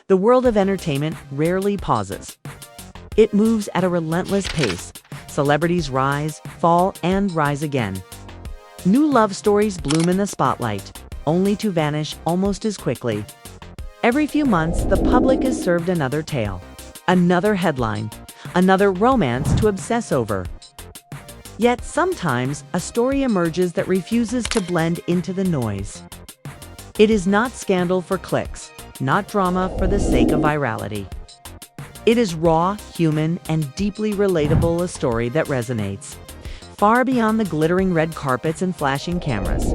The world of entertainment rarely pauses. It moves at a relentless pace. Celebrities rise, fall, and rise again. New love stories bloom in the spotlight, only to vanish almost as quickly. Every few months, the public is served another tale, another headline, another romance to obsess over. Yet sometimes, a story emerges that refuses to blend into the noise. It is not scandal for clicks, not drama for the sake of virality. It is raw, human, and deeply relatable, a story that resonates far beyond the glittering red carpets and flashing cameras.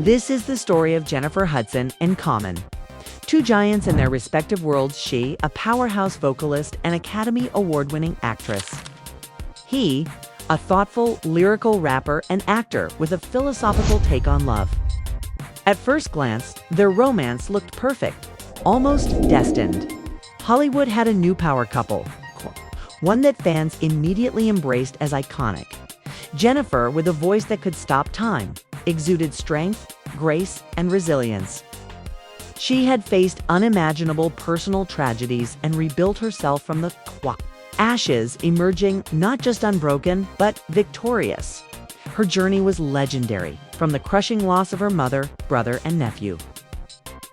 This is the story of Jennifer Hudson and Common, two giants in their respective worlds. She, a powerhouse vocalist and Academy Award-winning actress. He, a thoughtful, lyrical rapper and actor with a philosophical take on love. At first glance, their romance looked perfect, almost destined. Hollywood had a new power couple, one that fans immediately embraced as iconic. Jennifer, with a voice that could stop time, exuded strength, grace, and resilience. She had faced unimaginable personal tragedies and rebuilt herself from the ashes, emerging not just unbroken, but victorious. Her journey was legendary, from the crushing loss of her mother, brother, and nephew,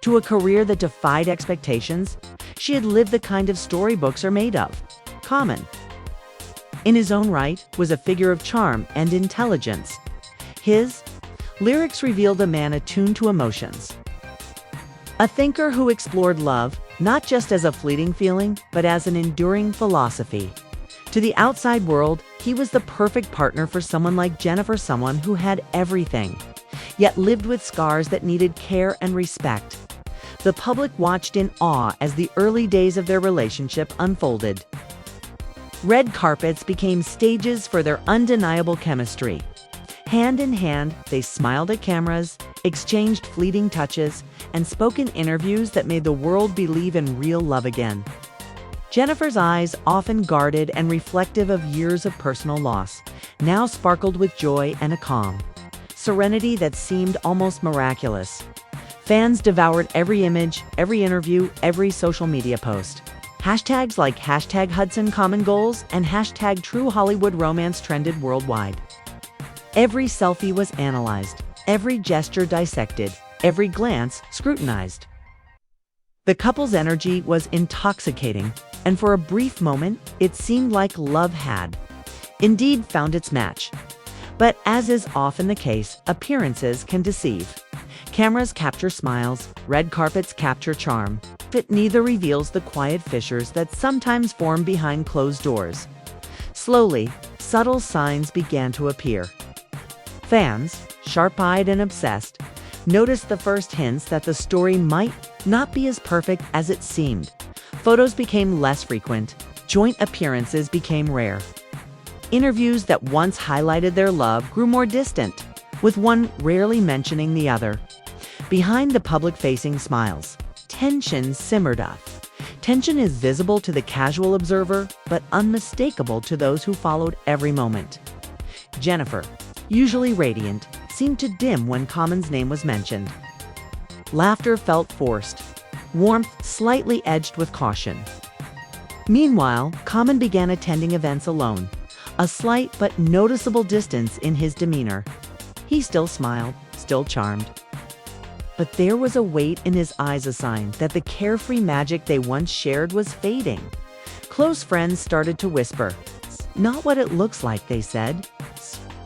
to a career that defied expectations. She had lived the kind of storybooks are made of. Common, in his own right, was a figure of charm and intelligence. His lyrics revealed a man attuned to emotions, a thinker who explored love, not just as a fleeting feeling, but as an enduring philosophy. To the outside world, he was the perfect partner for someone like Jennifer, someone who had everything, yet lived with scars that needed care and respect. The public watched in awe as the early days of their relationship unfolded. Red carpets became stages for their undeniable chemistry. Hand in hand, they smiled at cameras, exchanged fleeting touches, and spoke in interviews that made the world believe in real love again. Jennifer's eyes, often guarded and reflective of years of personal loss, now sparkled with joy and a calm serenity that seemed almost miraculous. Fans devoured every image, every interview, every social media post. Hashtags like #HudsonCommonGoals and #TrueHollywoodRomance trended worldwide. Every selfie was analyzed, every gesture dissected, every glance scrutinized. The couple's energy was intoxicating, and for a brief moment, it seemed like love had indeed found its match. But as is often the case, appearances can deceive. Cameras capture smiles, red carpets capture charm, but neither reveals the quiet fissures that sometimes form behind closed doors. Slowly, subtle signs began to appear. Fans, sharp-eyed and obsessed, noticed the first hints that the story might not be as perfect as it seemed. Photos became less frequent, joint appearances became rare. Interviews that once highlighted their love grew more distant, with one rarely mentioning the other. Behind the public-facing smiles, tension simmered up. Tension is visible to the casual observer, but unmistakable to those who followed every moment. Jennifer, usually radiant, seemed to dim when Common's name was mentioned. Laughter felt forced, warmth slightly edged with caution. Meanwhile, Common began attending events alone, a slight but noticeable distance in his demeanor. He still smiled, still charmed. But there was a weight in his eyes, a sign that the carefree magic they once shared was fading. Close friends started to whisper, "Not what it looks like," they said.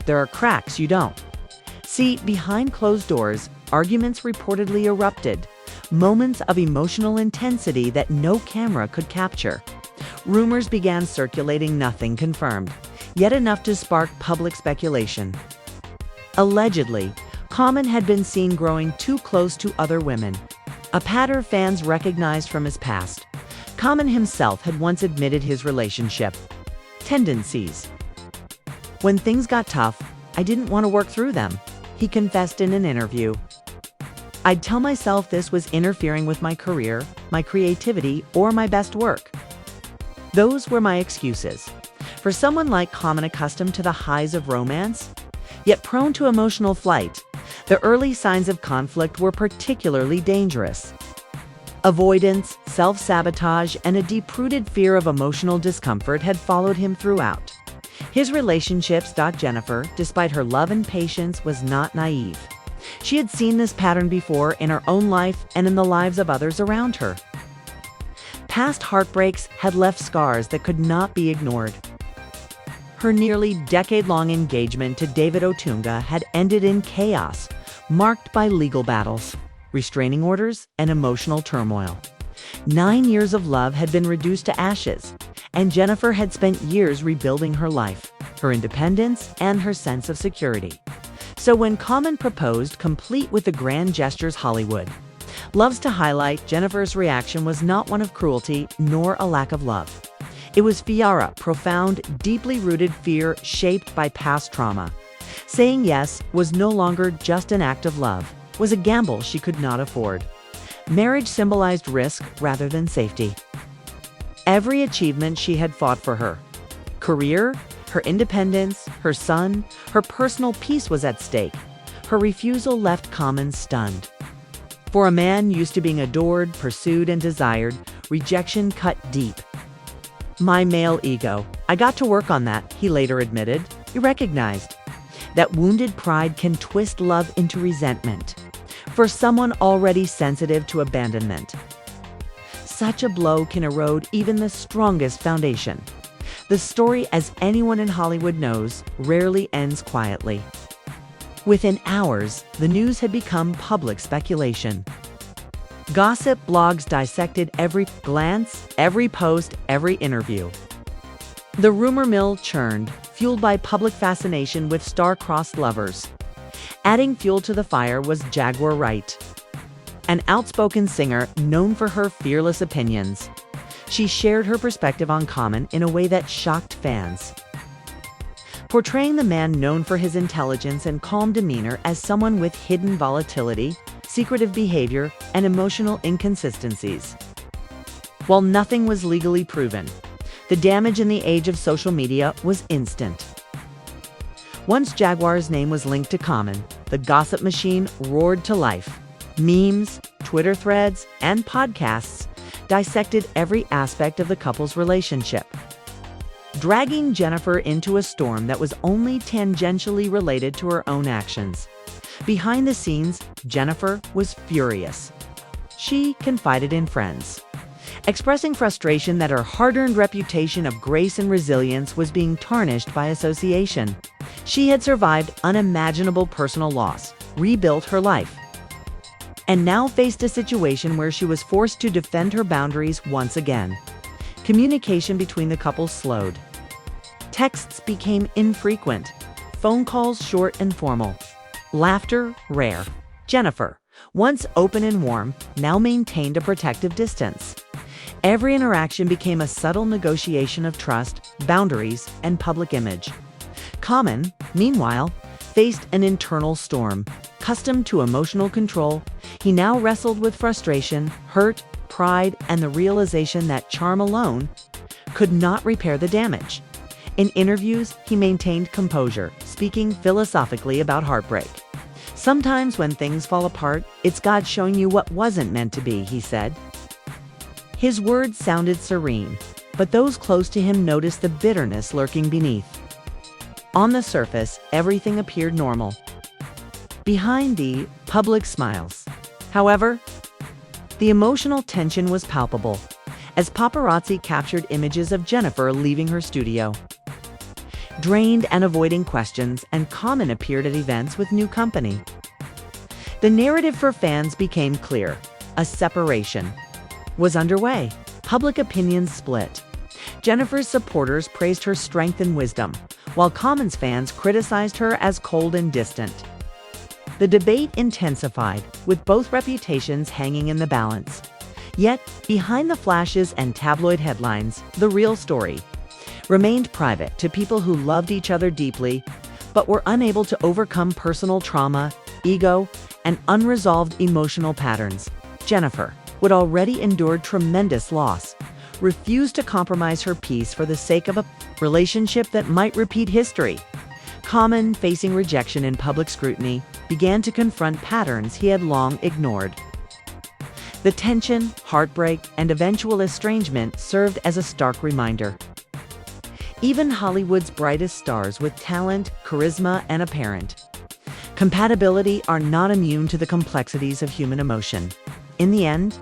"There are cracks you don't." See, behind closed doors, arguments reportedly erupted, moments of emotional intensity that no camera could capture. Rumors began circulating, nothing confirmed, yet enough to spark public speculation. Allegedly, Common had been seen growing too close to other women, a pattern fans recognized from his past. Common himself had once admitted his relationship tendencies. "When things got tough, I didn't want to work through them," he confessed in an interview. "I'd tell myself this was interfering with my career, my creativity, or my best work. Those were my excuses." For someone like Common, accustomed to the highs of romance, yet prone to emotional flight, the early signs of conflict were particularly dangerous. Avoidance, self-sabotage, and a deep-rooted fear of emotional discomfort had followed him throughout. His relationships. Jennifer, despite her love and patience, was not naive. She had seen this pattern before in her own life and in the lives of others around her. Past heartbreaks had left scars that could not be ignored. Her nearly decade-long engagement to David Otunga had ended in chaos, marked by legal battles, restraining orders, and emotional turmoil. 9 years of love had been reduced to ashes, and Jennifer had spent years rebuilding her life, her independence, and her sense of security. So when Common proposed, complete with the grand gestures Hollywood loves to highlight, Jennifer's reaction was not one of cruelty nor a lack of love. It was fiara, profound, deeply rooted fear shaped by past trauma. Saying yes was no longer just an act of love, was a gamble she could not afford. Marriage symbolized risk rather than safety. Every achievement she had fought for her career, her independence, her son, her personal peace was at stake. Her refusal left Common stunned. For a man used to being adored, pursued, and desired, rejection cut deep. "My male ego. I got to work on that," he later admitted. He recognized that wounded pride can twist love into resentment for someone already sensitive to abandonment. Such a blow can erode even the strongest foundation. The story, as anyone in Hollywood knows, rarely ends quietly. Within hours, the news had become public speculation. Gossip blogs dissected every glance, every post, every interview. The rumor mill churned, fueled by public fascination with star-crossed lovers. Adding fuel to the fire was Jaguar Wright, an outspoken singer known for her fearless opinions. She shared her perspective on Common in a way that shocked fans, portraying the man known for his intelligence and calm demeanor as someone with hidden volatility, secretive behavior, and emotional inconsistencies. While nothing was legally proven, the damage in the age of social media was instant. Once Jaguar's name was linked to Common, the gossip machine roared to life. Memes, Twitter threads, and podcasts dissected every aspect of the couple's relationship, dragging Jennifer into a storm that was only tangentially related to her own actions. Behind the scenes, Jennifer was furious. She confided in friends, expressing frustration that her hard-earned reputation of grace and resilience was being tarnished by association. She had survived unimaginable personal loss, rebuilt her life, and now faced a situation where she was forced to defend her boundaries once again. Communication between the couple slowed. Texts became infrequent, phone calls short and formal, laughter rare. Jennifer, once open and warm, now maintained a protective distance. Every interaction became a subtle negotiation of trust, boundaries, and public image. Common, meanwhile, faced an internal storm. Accustomed to emotional control, he now wrestled with frustration, hurt, pride, and the realization that charm alone could not repair the damage. In interviews, he maintained composure, speaking philosophically about heartbreak. "Sometimes when things fall apart, it's God showing you what wasn't meant to be," he said. His words sounded serene, but those close to him noticed the bitterness lurking beneath. On the surface, everything appeared normal. Behind the public smiles, however, the emotional tension was palpable as paparazzi captured images of Jennifer leaving her studio, drained and avoiding questions, and Common appeared at events with new company. The narrative for fans became clear. A separation was underway. Public opinion split. Jennifer's supporters praised her strength and wisdom, while Common's fans criticized her as cold and distant. The debate intensified, with both reputations hanging in the balance. Yet, behind the flashes and tabloid headlines, the real story remained private to people who loved each other deeply, but were unable to overcome personal trauma, ego, and unresolved emotional patterns. Jennifer, who had already endured tremendous loss, refused to compromise her peace for the sake of a relationship that might repeat history. Common, facing rejection and public scrutiny, began to confront patterns he had long ignored. The tension, heartbreak, and eventual estrangement served as a stark reminder. Even Hollywood's brightest stars with talent, charisma, and apparent compatibility are not immune to the complexities of human emotion. In the end,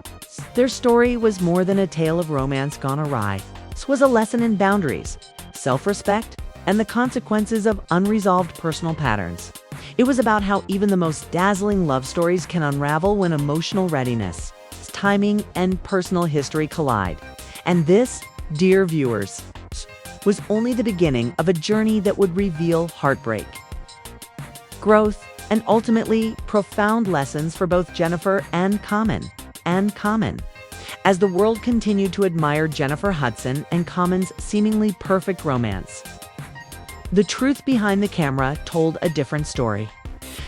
their story was more than a tale of romance gone awry. This was a lesson in boundaries, self-respect, and the consequences of unresolved personal patterns. It was about how even the most dazzling love stories can unravel when emotional readiness, timing, and personal history collide. And this, dear viewers, was only the beginning of a journey that would reveal heartbreak, growth, and ultimately profound lessons for both Jennifer and Common. As the world continued to admire Jennifer Hudson and Common's seemingly perfect romance, the truth behind the camera told a different story.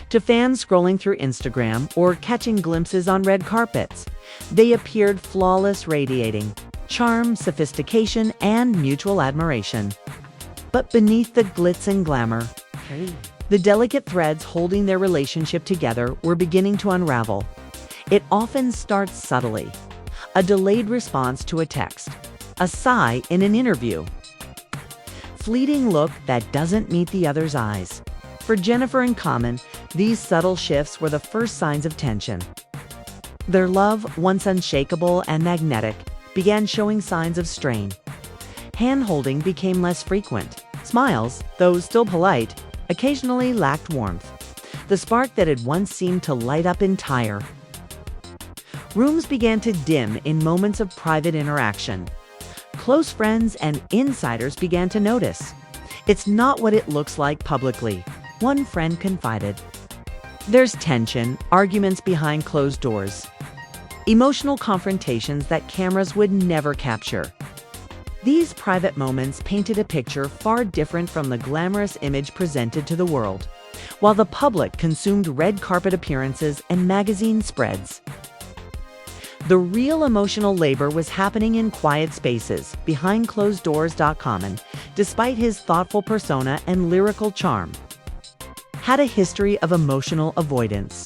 To fans scrolling through Instagram or catching glimpses on red carpets, they appeared flawless, radiating charm, sophistication, and mutual admiration. But beneath the glitz and glamour, the delicate threads holding their relationship together were beginning to unravel. It often starts subtly. A delayed response to a text, a sigh in an interview, fleeting look that doesn't meet the other's eyes. For Jennifer and Common, these subtle shifts were the first signs of tension. Their love, once unshakable and magnetic, began showing signs of strain. Hand-holding became less frequent. Smiles, though still polite, occasionally lacked warmth. The spark that had once seemed to light up entire rooms began to dim in moments of private interaction. Close friends and insiders began to notice. "It's not what it looks like publicly," one friend confided. There's tension, arguments behind closed doors, emotional confrontations that cameras would never capture. These private moments painted a picture far different from the glamorous image presented to the world, while the public consumed red carpet appearances and magazine spreads. The real emotional labor was happening in quiet spaces, behind closed doors. Common, despite his thoughtful persona and lyrical charm, had a history of emotional avoidance.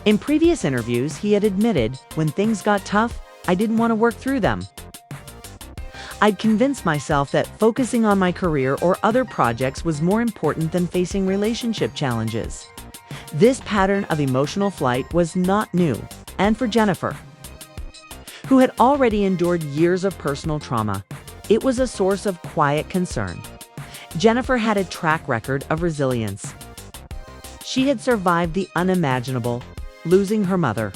In previous interviews, he had admitted, "When things got tough, I didn't want to work through them. I'd convinced myself that focusing on my career or other projects was more important than facing relationship challenges." This pattern of emotional flight was not new, and for Jennifer, who had already endured years of personal trauma, it was a source of quiet concern. Jennifer had a track record of resilience. She had survived the unimaginable, losing her mother,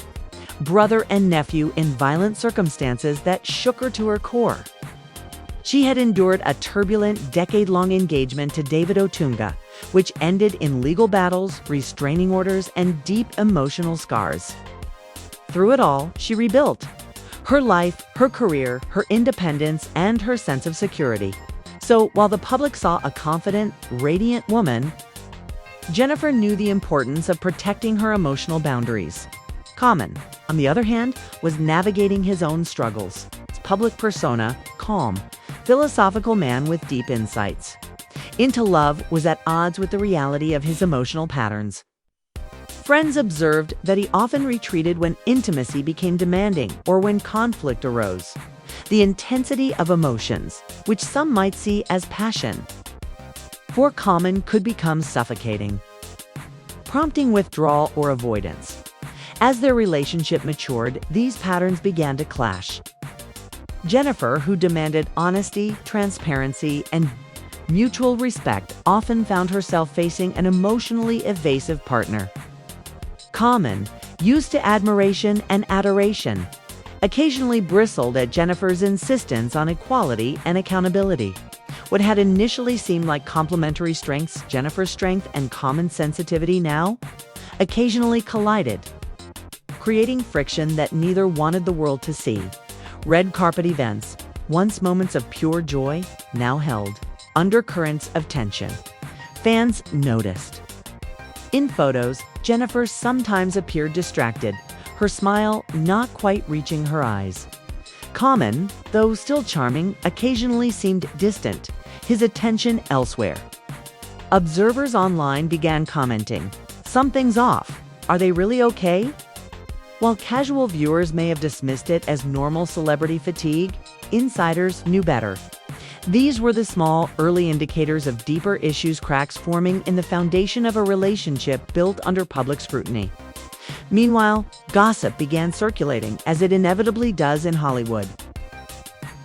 brother, and nephew in violent circumstances that shook her to her core. She had endured a turbulent, decade-long engagement to David Otunga, which ended in legal battles, restraining orders, and deep emotional scars. Through it all, she rebuilt her life, her career, her independence, and her sense of security. So while the public saw a confident, radiant woman, Jennifer knew the importance of protecting her emotional boundaries. Common, on the other hand, was navigating his own struggles. His public persona, calm, philosophical man with deep insights into love, was at odds with the reality of his emotional patterns. Friends observed that he often retreated when intimacy became demanding or when conflict arose. The intensity of emotions, which some might see as passion, for Common could become suffocating, prompting withdrawal or avoidance. As their relationship matured, these patterns began to clash. Jennifer, who demanded honesty, transparency, and mutual respect, often found herself facing an emotionally evasive partner. Common, used to admiration and adoration, occasionally bristled at Jennifer's insistence on equality and accountability. What had initially seemed like complementary strengths, Jennifer's strength and Common's sensitivity, now occasionally collided, creating friction that neither wanted the world to see. Red carpet events, once moments of pure joy, now held undercurrents of tension. Fans noticed. In photos, Jennifer sometimes appeared distracted, her smile not quite reaching her eyes. Common, though still charming, occasionally seemed distant, his attention elsewhere. Observers online began commenting, "Something's off. Are they really okay?" While casual viewers may have dismissed it as normal celebrity fatigue, insiders knew better. These were the small, early indicators of deeper cracks forming in the foundation of a relationship built under public scrutiny. Meanwhile, gossip began circulating, as it inevitably does in Hollywood.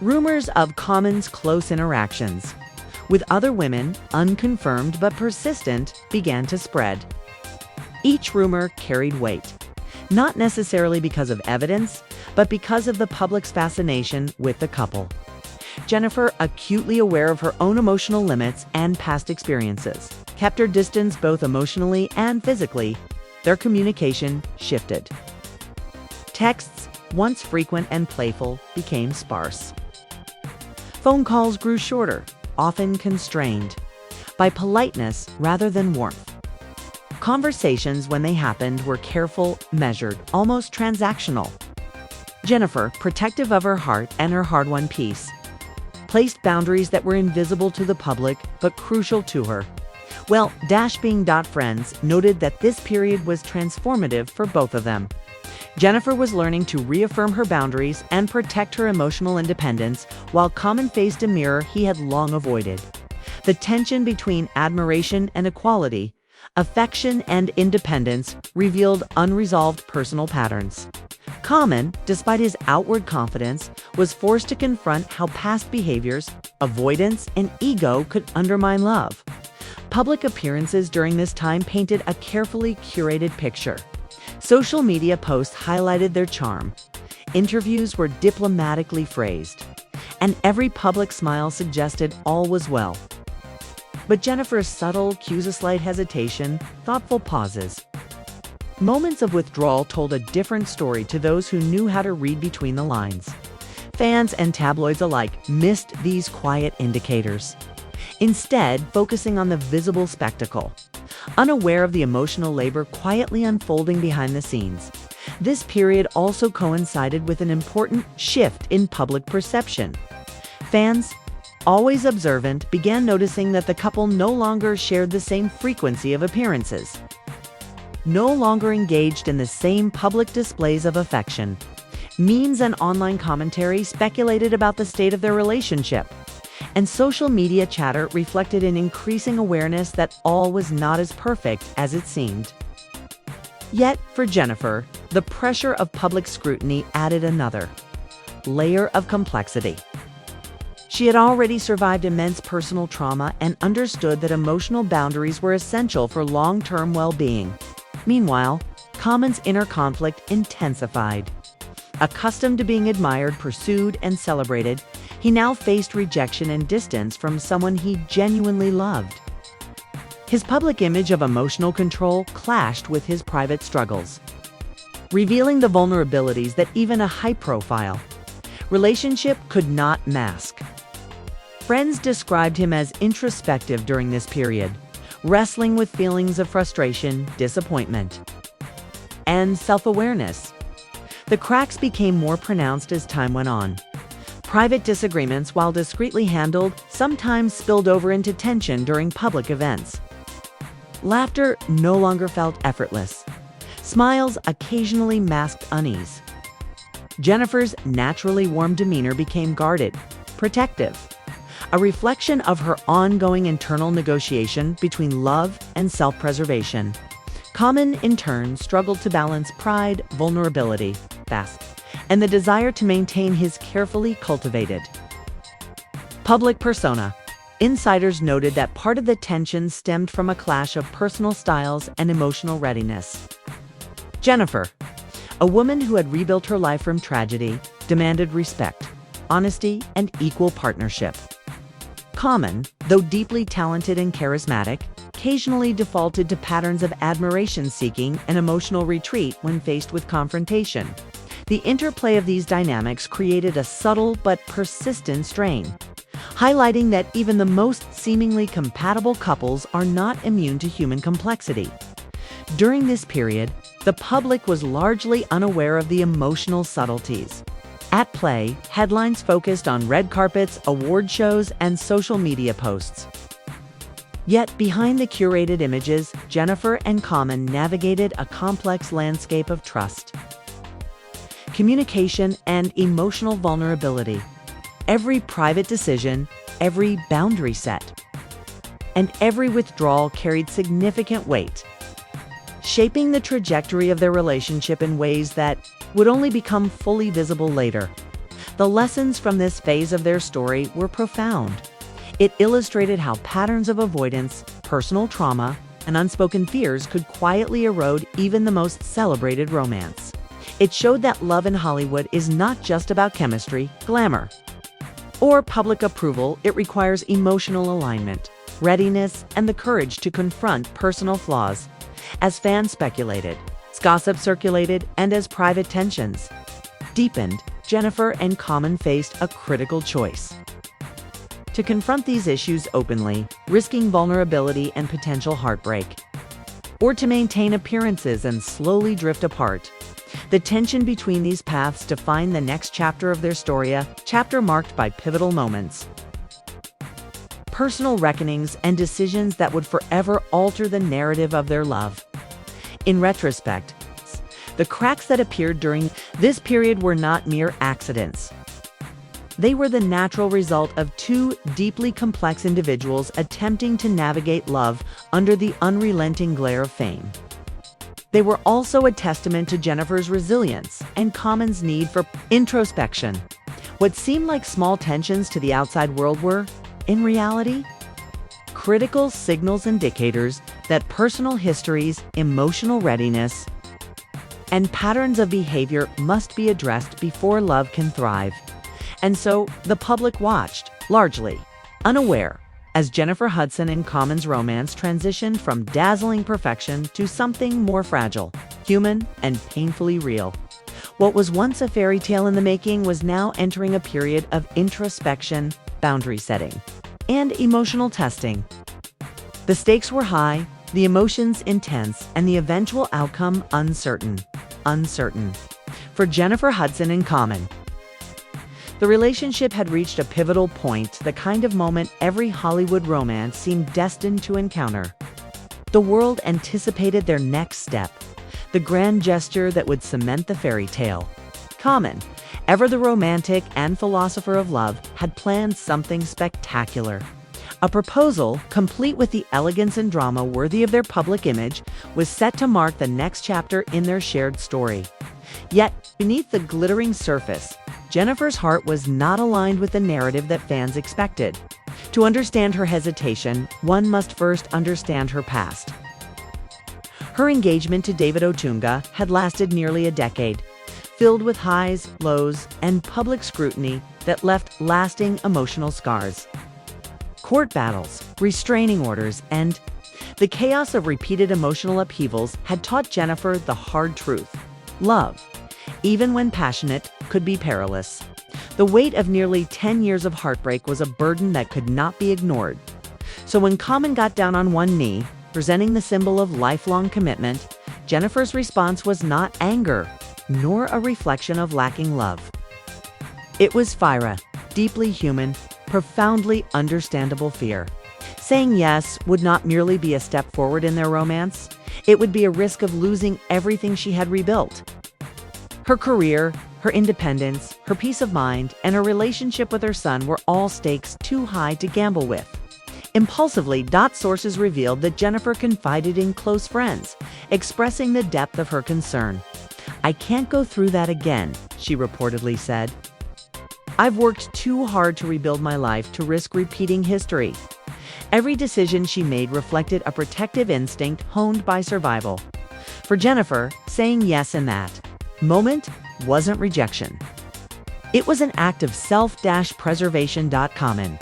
Rumors of Common's close interactions with other women, unconfirmed but persistent, began to spread. Each rumor carried weight, not necessarily because of evidence, but because of the public's fascination with the couple. Jennifer, acutely aware of her own emotional limits and past experiences, kept her distance both emotionally and physically. Their communication shifted. Texts, once frequent and playful, became sparse. Phone calls grew shorter, often constrained by politeness rather than warmth. Conversations, when they happened, were careful, measured, almost transactional. Jennifer, protective of her heart and her hard-won peace, placed boundaries that were invisible to the public but crucial to her. Well, Friends noted that this period was transformative for both of them. Jennifer was learning to reaffirm her boundaries and protect her emotional independence, while Common faced a mirror he had long avoided. The tension between admiration and equality, affection and independence, revealed unresolved personal patterns. Common, despite his outward confidence, was forced to confront how past behaviors, avoidance, and ego could undermine love. Public appearances during this time painted a carefully curated picture. Social media posts highlighted their charm. Interviews were diplomatically phrased, and every public smile suggested all was well. But Jennifer's subtle cues a slight hesitation, thoughtful pauses. Moments of withdrawal told a different story to those who knew how to read between the lines. Fans and tabloids alike missed these quiet indicators, instead focusing on the visible spectacle, unaware of the emotional labor quietly unfolding behind the scenes. This period also coincided with an important shift in public perception. Fans, always observant, began noticing that the couple no longer shared the same frequency of appearances, no longer engaged in the same public displays of affection. Memes and online commentary speculated about the state of their relationship, and social media chatter reflected an increasing awareness that all was not as perfect as it seemed. Yet, for Jennifer, the pressure of public scrutiny added another layer of complexity. She had already survived immense personal trauma and understood that emotional boundaries were essential for long-term well-being. Meanwhile, Common's inner conflict intensified. Accustomed to being admired, pursued, and celebrated, he now faced rejection and distance from someone he genuinely loved. His public image of emotional control clashed with his private struggles, revealing the vulnerabilities that even a high-profile relationship could not mask. Friends described him as introspective during this period, wrestling with feelings of frustration, disappointment, and self-awareness. The cracks became more pronounced as time went on. Private disagreements, while discreetly handled, sometimes spilled over into tension during public events. Laughter no longer felt effortless. Smiles occasionally masked unease. Jennifer's naturally warm demeanor became guarded, protective, a reflection of her ongoing internal negotiation between love and self-preservation. Common, in turn, struggled to balance pride, vulnerability, and the desire to maintain his carefully cultivated public persona. Insiders noted that part of the tension stemmed from a clash of personal styles and emotional readiness. Jennifer, a woman who had rebuilt her life from tragedy, demanded respect, honesty, and equal partnership. Common, though deeply talented and charismatic, occasionally defaulted to patterns of admiration-seeking and emotional retreat when faced with confrontation. The interplay of these dynamics created a subtle but persistent strain, highlighting that even the most seemingly compatible couples are not immune to human complexity. During this period, the public was largely unaware of the emotional subtleties at play. Headlines focused on red carpets, award shows, and social media posts. Yet, behind the curated images, Jennifer and Common navigated a complex landscape of trust, communication, and emotional vulnerability. Every private decision, every boundary set, and every withdrawal carried significant weight, shaping the trajectory of their relationship in ways that would only become fully visible later. The lessons from this phase of their story were profound. It illustrated how patterns of avoidance, personal trauma, and unspoken fears could quietly erode even the most celebrated romance. It showed that love in Hollywood is not just about chemistry, glamour, or public approval. It requires emotional alignment, readiness, and the courage to confront personal flaws. As fans speculated, as gossip circulated, and as private tensions deepened, Jennifer and Common faced a critical choice: to confront these issues openly, risking vulnerability and potential heartbreak, or to maintain appearances and slowly drift apart. The tension between these paths defined the next chapter of their story, a chapter marked by pivotal moments, personal reckonings, and decisions that would forever alter the narrative of their love. In retrospect, the cracks that appeared during this period were not mere accidents. They were the natural result of two deeply complex individuals attempting to navigate love under the unrelenting glare of fame. They were also a testament to Jennifer's resilience and Common's need for introspection. What seemed like small tensions to the outside world were, in reality, critical signals, indicators that personal histories, emotional readiness, and patterns of behavior must be addressed before love can thrive. And so, the public watched, largely unaware, as Jennifer Hudson and Common's romance transitioned from dazzling perfection to something more fragile, human, and painfully real. What was once a fairy tale in the making was now entering a period of introspection, boundary setting, and emotional testing. The stakes were high, the emotions intense, and the eventual outcome uncertain. For Jennifer Hudson and Common, the relationship had reached a pivotal point, the kind of moment every Hollywood romance seemed destined to encounter. The world anticipated their next step, the grand gesture that would cement the fairy tale. Common, ever the romantic and philosopher of love, had planned something spectacular. A proposal, complete with the elegance and drama worthy of their public image, was set to mark the next chapter in their shared story. Yet, beneath the glittering surface, Jennifer's heart was not aligned with the narrative that fans expected. To understand her hesitation, one must first understand her past. Her engagement to David Otunga had lasted nearly a decade, filled with highs, lows, and public scrutiny that left lasting emotional scars. Court battles, restraining orders, and the chaos of repeated emotional upheavals had taught Jennifer the hard truth: love, even when passionate, could be perilous. The weight of nearly 10 years of heartbreak was a burden that could not be ignored. So when Common got down on one knee, presenting the symbol of lifelong commitment, Jennifer's response was not anger, nor a reflection of lacking love. It was fire, deeply human, profoundly understandable fear. Saying yes would not merely be a step forward in their romance, it would be a risk of losing everything she had rebuilt. Her career, her independence, her peace of mind, and her relationship with her son were all stakes too high to gamble with. Impulsively, sources revealed that Jennifer confided in close friends, expressing the depth of her concern. "I can't go through that again," she reportedly said. "I've worked too hard to rebuild my life to risk repeating history." Every decision she made reflected a protective instinct honed by survival. For Jennifer, saying yes in that moment wasn't rejection. It was an act of self-preservation. Common,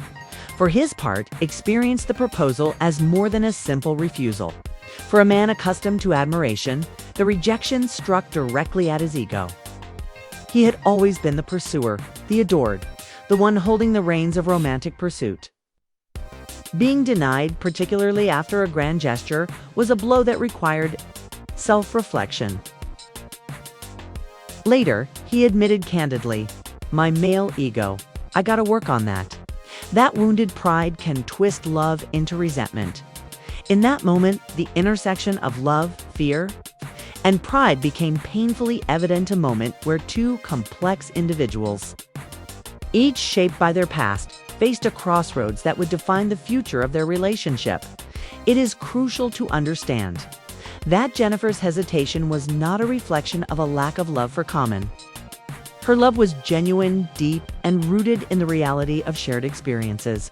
for his part, experienced the proposal as more than a simple refusal. For a man accustomed to admiration, the rejection struck directly at his ego. He had always been the pursuer, the adored, the one holding the reins of romantic pursuit. Being denied, particularly after a grand gesture, was a blow that required self-reflection. Later, he admitted candidly, "My male ego, I gotta work on that." That wounded pride can twist love into resentment. In that moment, the intersection of love, fear, and pride became painfully evident a moment where two complex individuals, each shaped by their past, faced a crossroads that would define the future of their relationship. It is crucial to understand that Jennifer's hesitation was not a reflection of a lack of love for Common. Her love was genuine, deep, and rooted in the reality of shared experiences.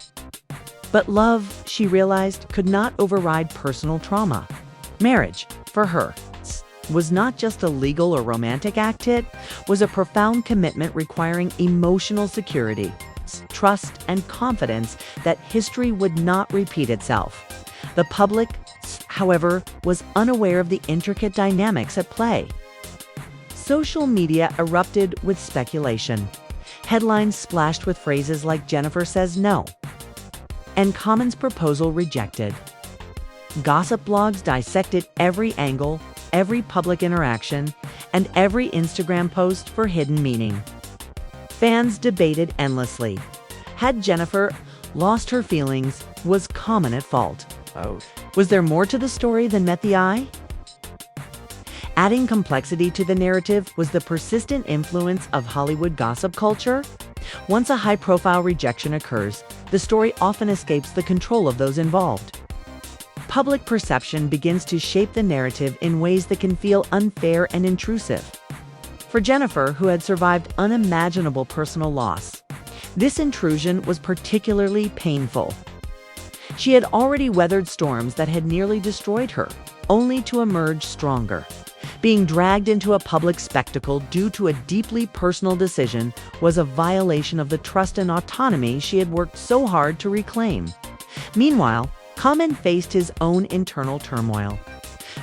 But love, she realized, could not override personal trauma. Marriage, for her, was not just a legal or romantic act, it was a profound commitment requiring emotional security, trust, and confidence that history would not repeat itself. The public, however, was unaware of the intricate dynamics at play. Social media erupted with speculation. Headlines splashed with phrases like "Jennifer says no" and "Common's proposal rejected." Gossip blogs dissected every angle, every public interaction, and every Instagram post for hidden meaning. Fans debated endlessly. Had Jennifer lost her feelings? Was Common at fault? Was there more to the story than met the eye? Adding complexity to the narrative was the persistent influence of Hollywood gossip culture. Once a high-profile rejection occurs, the story often escapes the control of those involved. Public perception begins to shape the narrative in ways that can feel unfair and intrusive. For Jennifer, who had survived unimaginable personal loss, this intrusion was particularly painful. She had already weathered storms that had nearly destroyed her, only to emerge stronger. Being dragged into a public spectacle due to a deeply personal decision was a violation of the trust and autonomy she had worked so hard to reclaim. Meanwhile, Common faced his own internal turmoil.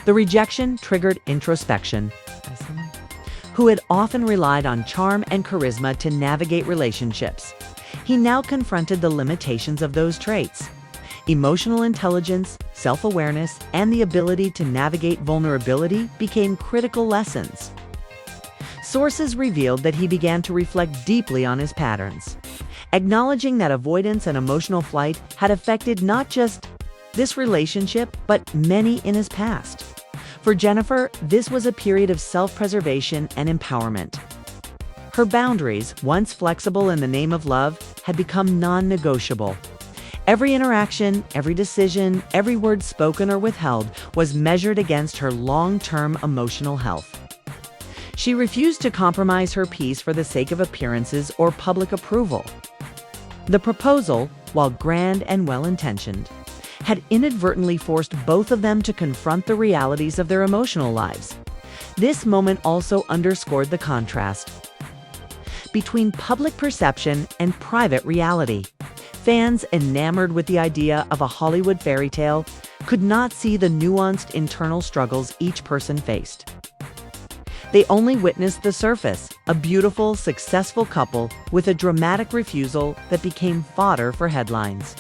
The rejection triggered introspection. Who had often relied on charm and charisma to navigate relationships, he now confronted the limitations of those traits. Emotional intelligence, self-awareness, and the ability to navigate vulnerability became critical lessons. Sources revealed that he began to reflect deeply on his patterns, acknowledging that avoidance and emotional flight had affected not just this relationship, but many in his past. For Jennifer, this was a period of self-preservation and empowerment. Her boundaries, once flexible in the name of love, had become non-negotiable. Every interaction, every decision, every word spoken or withheld was measured against her long-term emotional health. She refused to compromise her peace for the sake of appearances or public approval. The proposal, while grand and well-intentioned, had inadvertently forced both of them to confront the realities of their emotional lives. This moment also underscored the contrast between public perception and private reality. Fans, enamored with the idea of a Hollywood fairy tale, could not see the nuanced internal struggles each person faced. They only witnessed the surface, a beautiful, successful couple with a dramatic refusal that became fodder for headlines.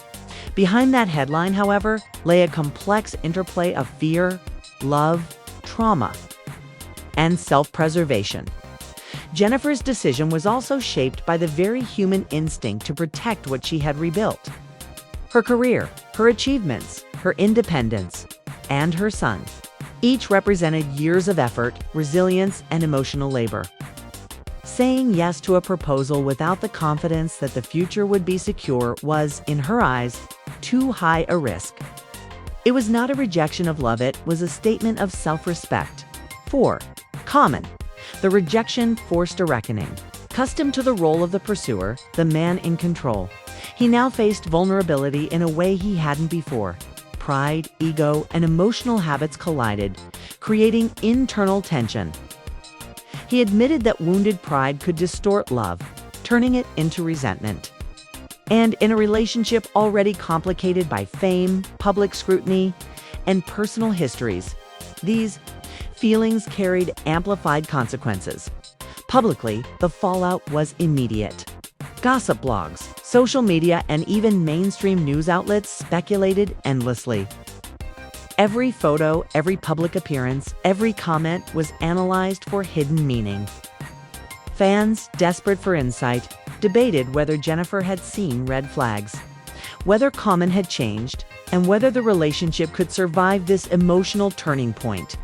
Behind that headline, however, lay a complex interplay of fear, love, trauma, and self-preservation. Jennifer's decision was also shaped by the very human instinct to protect what she had rebuilt. Her career, her achievements, her independence, and her son each represented years of effort, resilience, and emotional labor. Saying yes to a proposal without the confidence that the future would be secure was, in her eyes, too high a risk. It was not a rejection of love, it was a statement of self-respect. For Common, the rejection forced a reckoning. Accustomed to the role of the pursuer, the man in control, he now faced vulnerability in a way he hadn't before. Pride, ego, and emotional habits collided, creating internal tension. He admitted that wounded pride could distort love, turning it into resentment. And in a relationship already complicated by fame, public scrutiny, and personal histories, these feelings carried amplified consequences. Publicly, the fallout was immediate. Gossip blogs, social media, and even mainstream news outlets speculated endlessly. Every photo, every public appearance, every comment was analyzed for hidden meaning. Fans, desperate for insight, debated whether Jennifer had seen red flags, whether Common had changed, and whether the relationship could survive this emotional turning point.